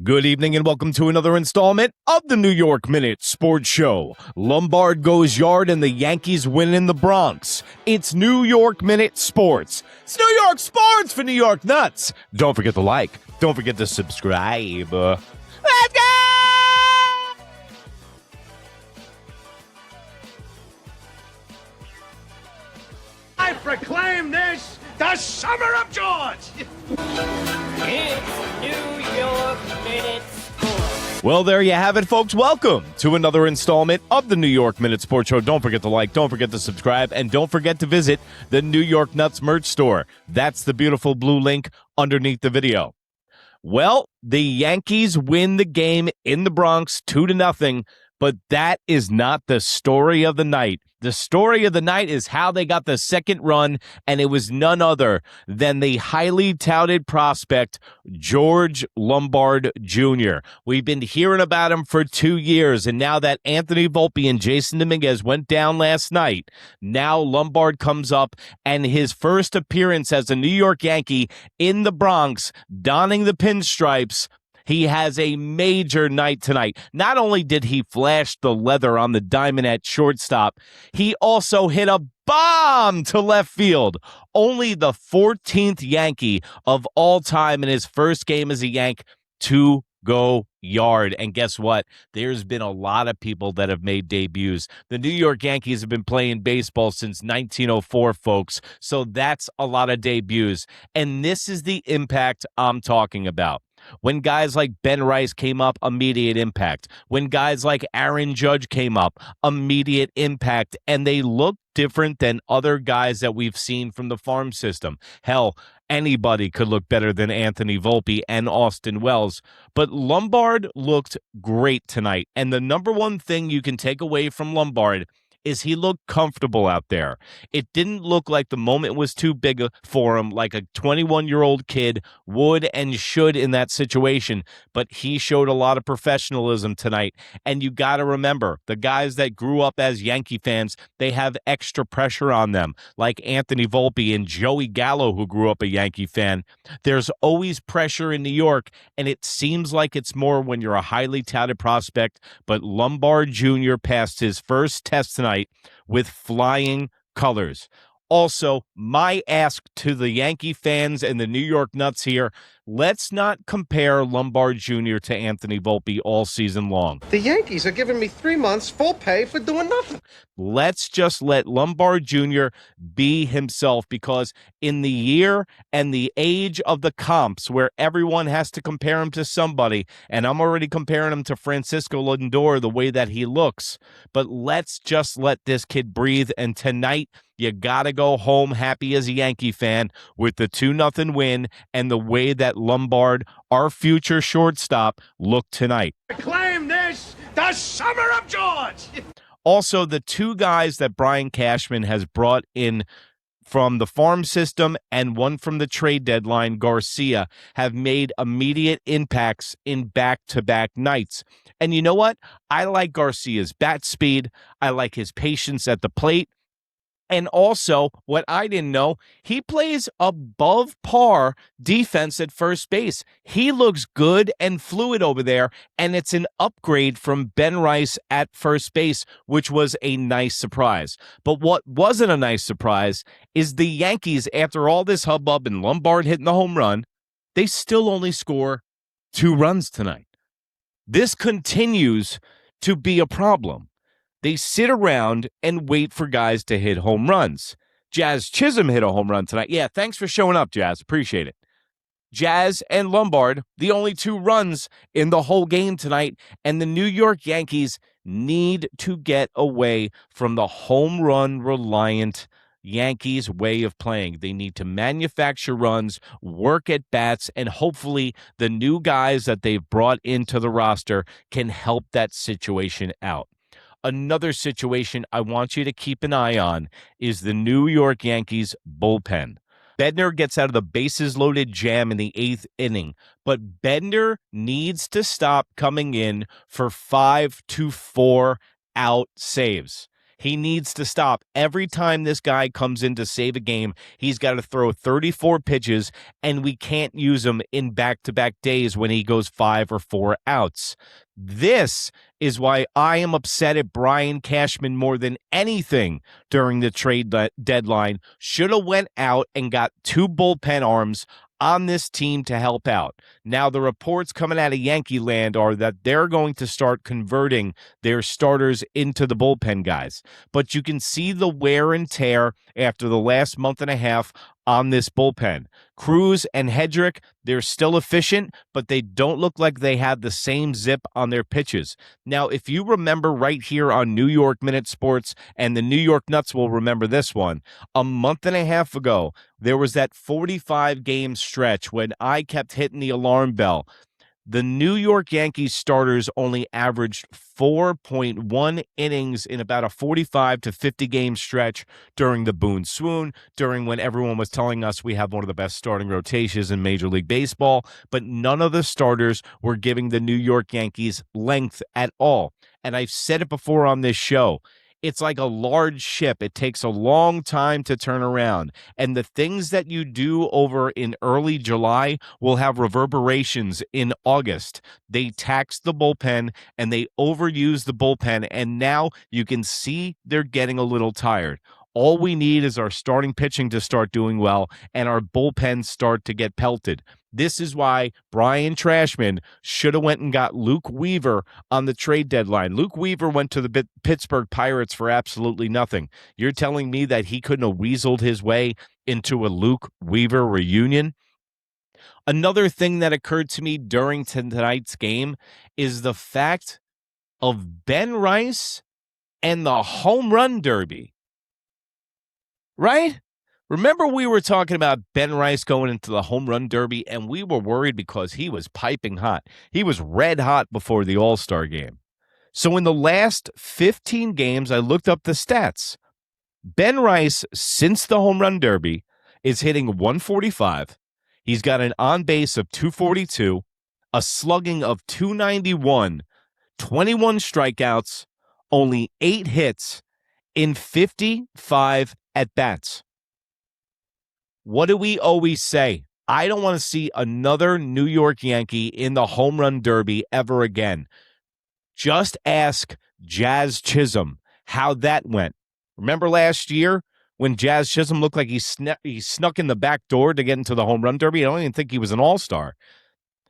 Good evening and welcome to another installment of the New York Minute Sports Show. Lombard goes yard and the Yankees win in the Bronx. It's New York Minute Sports. It's New York Sports for New York Nuts. Don't forget to like. Don't forget to subscribe. Let's go! I proclaim this the Summer of George! It's New York Minute Sports. Well, there you have it, folks. Welcome to another installment of the New York Minute Sports Show. Don't forget to like, don't forget to subscribe, and don't forget to visit the New York Nuts merch store. That's the beautiful blue link underneath the video. Well, the Yankees win the game in the Bronx 2-0, but that is not the story of the night. The story of the night is how they got the second run, and it was none other than the highly touted prospect, George Lombard Jr. We've been hearing about him for 2 years, and now that Anthony Volpe and Jason Dominguez went down last night, now Lombard comes up, and his first appearance as a New York Yankee in the Bronx, donning the pinstripes. He has a major night tonight. Not only did he flash the leather on the diamond at shortstop, he also hit a bomb to left field. Only the 14th Yankee of all time in his first game as a Yank to go yard. And guess what? There's been a lot of people that have made debuts. The New York Yankees have been playing baseball since 1904, folks. So that's a lot of debuts. And this is the impact I'm talking about. When guys like Ben Rice came up, immediate impact. When guys like Aaron Judge came up, immediate impact. And they look different than other guys that we've seen from the farm system. Hell, anybody could look better than Anthony Volpe and Austin Wells. But Lombard looked great tonight. And the number one thing you can take away from Lombard is he looked comfortable out there. It didn't look like the moment was too big for him, like a 21-year-old kid would and should in that situation, but he showed a lot of professionalism tonight. And you got to remember, the guys that grew up as Yankee fans, they have extra pressure on them, like Anthony Volpe and Joey Gallo, who grew up a Yankee fan. There's always pressure in New York, and it seems like it's more when you're a highly touted prospect, but Lombard Jr. passed his first test tonight with flying colors. Also, my ask to the Yankee fans and the New York Nuts here, let's not compare Lombard Jr. to Anthony Volpe all season long. The Yankees are giving me 3 months full pay for doing nothing. Let's just let Lombard Jr. be himself, because in the year and the age of the comps where everyone has to compare him to somebody, and I'm already comparing him to Francisco Lindor the way that he looks, but let's just let this kid breathe. And tonight, you got to go home happy as a Yankee fan with the 2-0 win and the way that Lombard, our future shortstop, looked tonight. Proclaim this the Summer of George! Also, the two guys that Brian Cashman has brought in from the farm system and one from the trade deadline, Garcia, have made immediate impacts in back-to-back nights. And you know what? I like Garcia's bat speed. I like his patience at the plate. And also, what I didn't know, he plays above par defense at first base. He looks good and fluid over there, and it's an upgrade from Ben Rice at first base, which was a nice surprise. But what wasn't a nice surprise is the Yankees, after all this hubbub and Lombard hitting the home run, they still only score 2 runs tonight. This continues to be a problem. They sit around and wait for guys to hit home runs. Jazz Chisholm hit a home run tonight. Yeah, thanks for showing up, Jazz. Appreciate it. Jazz and Lombard, the only 2 runs in the whole game tonight, and the New York Yankees need to get away from the home run reliant Yankees way of playing. They need to manufacture runs, work at bats, and hopefully the new guys that they've brought into the roster can help that situation out. Another situation I want you to keep an eye on is the New York Yankees bullpen. Bednar gets out of the bases-loaded jam in the 8th inning, but Bednar needs to stop coming in for 5 to 4 out saves. He needs to stop. Every time this guy comes in to save a game, he's got to throw 34 pitches, and we can't use him in back-to-back days when he goes 5 or 4 outs. This is why I am upset at Brian Cashman more than anything during the trade deadline. Should have went out and got 2 bullpen arms on this team to help out. Now, the reports coming out of Yankee land are that they're going to start converting their starters into the bullpen guys. But you can see the wear and tear after the last month and a half on this bullpen. Cruz and Hedrick, they're still efficient, but they don't look like they have the same zip on their pitches. Now, if you remember right here on New York Minute Sports, and the New York Nuts will remember this one, a month and a half ago, there was that 45-game stretch when I kept hitting the alarm bell. The New York Yankees starters only averaged 4.1 innings in about a 45 to 50 game stretch during the Boone swoon, during when everyone was telling us we have one of the best starting rotations in Major League Baseball, but none of the starters were giving the New York Yankees length at all. And I've said it before on this show. It's like a large ship. It takes a long time to turn around. And the things that you do over in early July will have reverberations in August. They tax the bullpen and they overuse the bullpen. And now you can see they're getting a little tired. All we need is our starting pitching to start doing well and our bullpen start to get pelted. This is why Brian Cashman should have went and got Luke Weaver on the trade deadline. Luke Weaver went to the Pittsburgh Pirates for absolutely nothing. You're telling me that he couldn't have weaseled his way into a Luke Weaver reunion? Another thing that occurred to me during tonight's game is the fact of Ben Rice and the home run derby. Right? Remember we were talking about Ben Rice going into the home run derby, and we were worried because he was piping hot. He was red hot before the All-Star game. So in the last 15 games, I looked up the stats. Ben Rice, since the home run derby, is hitting 145. He's got an on-base of 242, a slugging of 291, 21 strikeouts, only 8 hits in 55 at-bats. What do we always say? I don't want to see another New York Yankee in the home run derby ever again. Just ask Jazz Chisholm how that went. Remember last year when Jazz Chisholm looked like he snuck in the back door to get into the home run derby? I don't even think he was an all-star.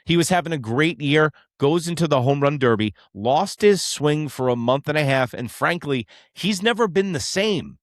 He was having a great year, goes into the home run derby, lost his swing for a month and a half, and frankly, he's never been the same.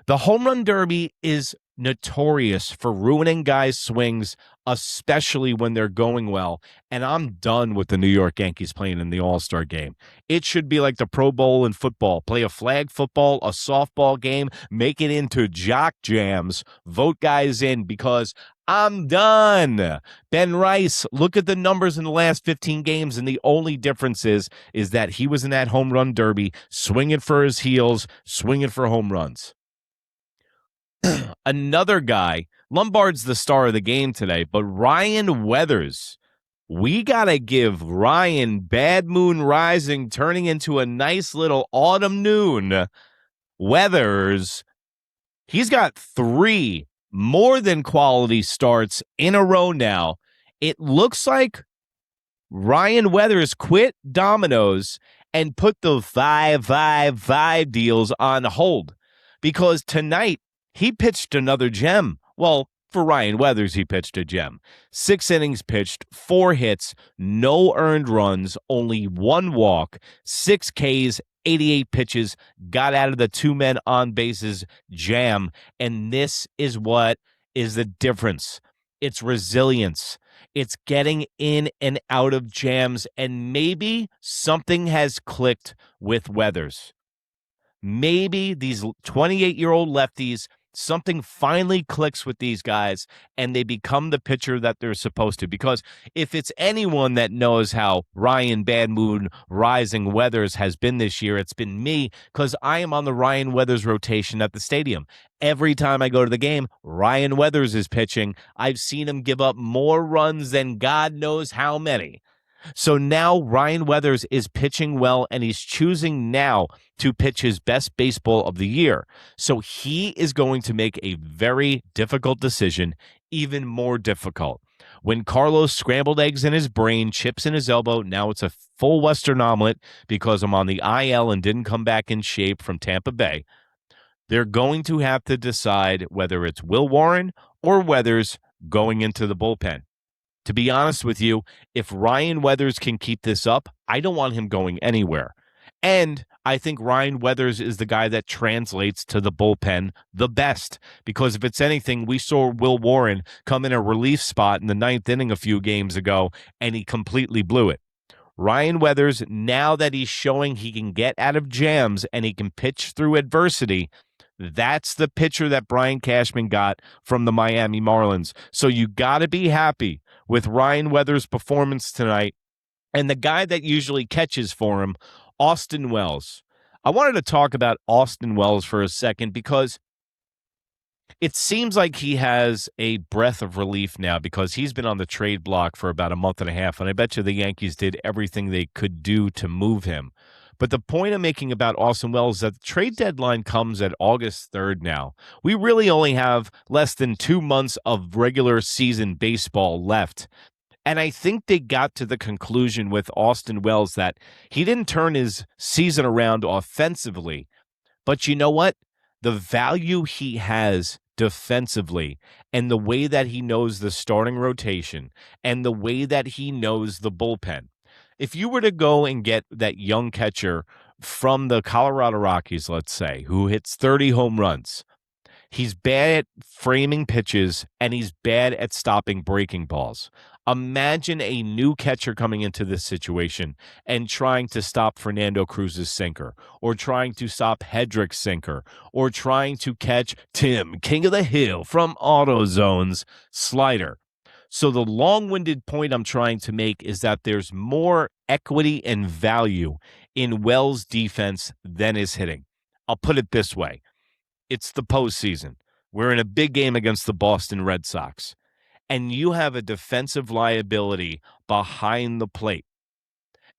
The home run derby is notorious for ruining guys' swings, especially when they're going well. And I'm done with the New York Yankees playing in the All-Star game. It should be like the Pro Bowl in football. Play a flag football, a softball game, make it into jock jams, vote guys in because I'm done. Ben Rice, look at the numbers in the last 15 games, and the only difference is that he was in that home run derby, swinging for his heels, swinging for home runs. Another guy, Lombard's the star of the game today, but Ryan Weathers. We got to give Ryan Bad Moon Rising turning into a nice little autumn noon. Weathers, he's got 3 more than quality starts in a row now. It looks like Ryan Weathers quit dominoes and put the 5-5-5 deals on hold because tonight, he pitched another gem. Well, for Ryan Weathers, he pitched a gem. 6 innings pitched, 4 hits, no earned runs, only 1 walk, 6 Ks, 88 pitches, got out of the 2 men on bases jam. And this is what is the difference. It's resilience. It's getting in and out of jams. And maybe something has clicked with Weathers. Maybe these 28-year-old lefties, something finally clicks with these guys and they become the pitcher that they're supposed to. Because if it's anyone that knows how Ryan Bad Moon Rising Weathers has been this year, it's been me, because I am on the Ryan Weathers rotation at the stadium. Every time I go to the game, Ryan Weathers is pitching. I've seen him give up more runs than God knows how many. So now Ryan Weathers is pitching well, and he's choosing now to pitch his best baseball of the year. So he is going to make a very difficult decision, even more difficult. When Carlos scrambled eggs in his brain, chips in his elbow, now it's a full Western omelet because I'm on the IL and didn't come back in shape from Tampa Bay. They're going to have to decide whether it's Will Warren or Weathers going into the bullpen. To be honest with you, if Ryan Weathers can keep this up, I don't want him going anywhere. And I think Ryan Weathers is the guy that translates to the bullpen the best. Because if it's anything, we saw Will Warren come in a relief spot in the ninth inning a few games ago, and he completely blew it. Ryan Weathers, now that he's showing he can get out of jams and he can pitch through adversity, that's the pitcher that Brian Cashman got from the Miami Marlins. So you got to be happy with Ryan Weathers' performance tonight. And the guy that usually catches for him, Austin Wells. I wanted to talk about Austin Wells for a second because it seems like he has a breath of relief now because he's been on the trade block for about a month and a half, and I bet you the Yankees did everything they could do to move him. But the point I'm making about Austin Wells is that the trade deadline comes at August 3rd now. We really only have less than 2 months of regular season baseball left. And I think they got to the conclusion with Austin Wells that he didn't turn his season around offensively. But you know what? The value he has defensively and the way that he knows the starting rotation and the way that he knows the bullpen. If you were to go and get that young catcher from the Colorado Rockies, let's say, who hits 30 home runs, he's bad at framing pitches and he's bad at stopping breaking balls. Imagine a new catcher coming into this situation and trying to stop Fernando Cruz's sinker, or trying to stop Hedrick's sinker, or trying to catch Tim, King of the Hill, from AutoZone's slider. So the long-winded point I'm trying to make is that there's more equity and value in Wells' defense than his hitting. I'll put it this way. It's the postseason. We're in a big game against the Boston Red Sox, and you have a defensive liability behind the plate.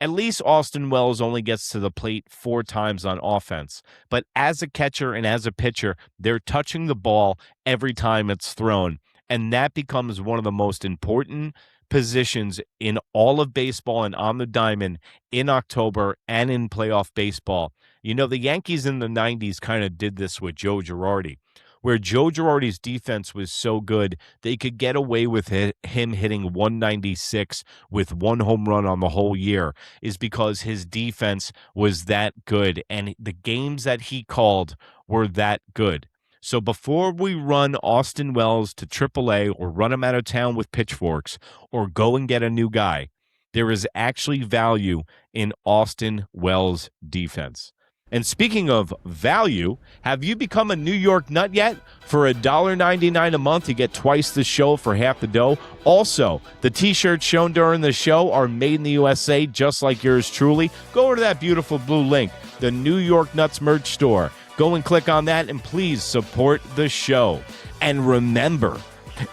At least Austin Wells only gets to the plate 4 times on offense. But as a catcher and as a pitcher, they're touching the ball every time it's thrown. And that becomes one of the most important positions in all of baseball and on the diamond in October and in playoff baseball. You know, the Yankees in the 90s kind of did this with Joe Girardi, where Joe Girardi's defense was so good, they could get away with him hitting 196 with 1 home run on the whole year, is because his defense was that good, and the games that he called were that good. So before we run Austin Wells to AAA or run him out of town with pitchforks or go and get a new guy, there is actually value in Austin Wells' defense. And speaking of value, have you become a New York nut yet? For $1.99 a month, you get twice the show for half the dough. Also, the T-shirts shown during the show are made in the USA, just like yours truly. Go over to that beautiful blue link, the New York Nuts merch store. Go and click on that, and please support the show. And remember,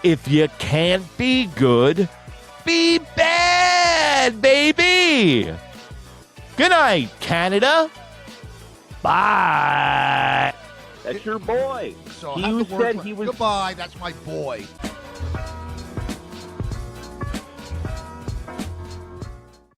if you can't be good, be bad, baby! Good night, Canada! Bye! That's your boy. So He have who the word said for- he was Goodbye, that's my boy.